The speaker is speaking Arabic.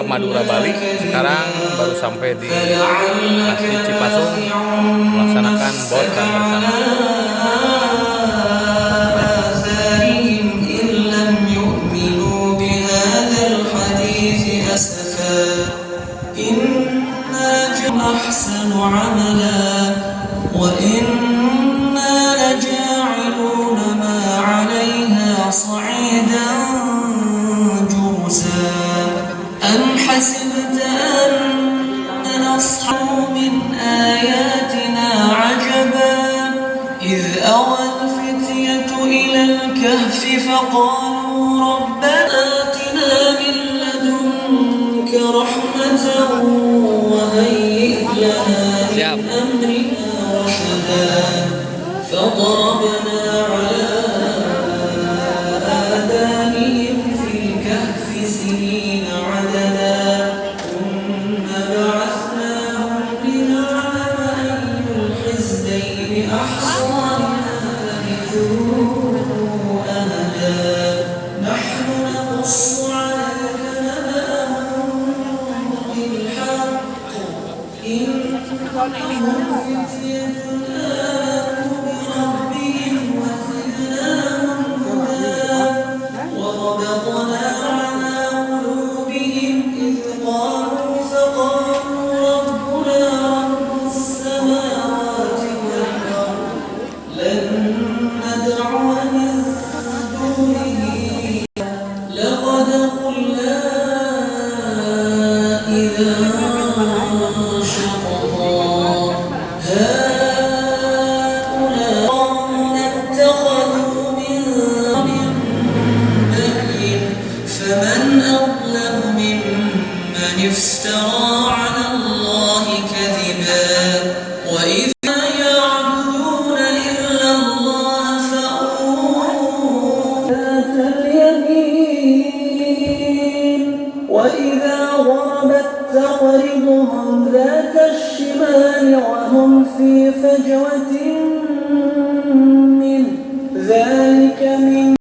Madura Bali. Sekarang baru sampai di Masjid Cipasung melaksanakan bautan bersama. أحسن عملا وإنا لجاعلون ما عليها صعيدا جرزا أم حسبت أن أصحاب من آياتنا عجبا إذ أوى الفتية إلى الكهف فقالوا ربنا آتنا من لدنك رحمة وهيئ لنا من أمرنا رشدا فضربنا على آذانهم في الكهف سنين عددا ثم بعثناهم لنعلم أي الحزبين أحصى لما لبثوا أمدا نحن نقص عليك نبأهم بالحق إنهم فتية آمنوا بربهم وزدناهم هدى وربطنا على قلوبهم إذ قالوا فقالوا ربنا رب السماوات والأرض لن ندعو من دونه لقد قلنا إذا فمن أظلم ممن افترى على الله كذبا وإذا يعبدون إلا الله فأووا ذات اليمين وإذا غربت تقرضهم ذات الشمال وهم في فجوة من ذلك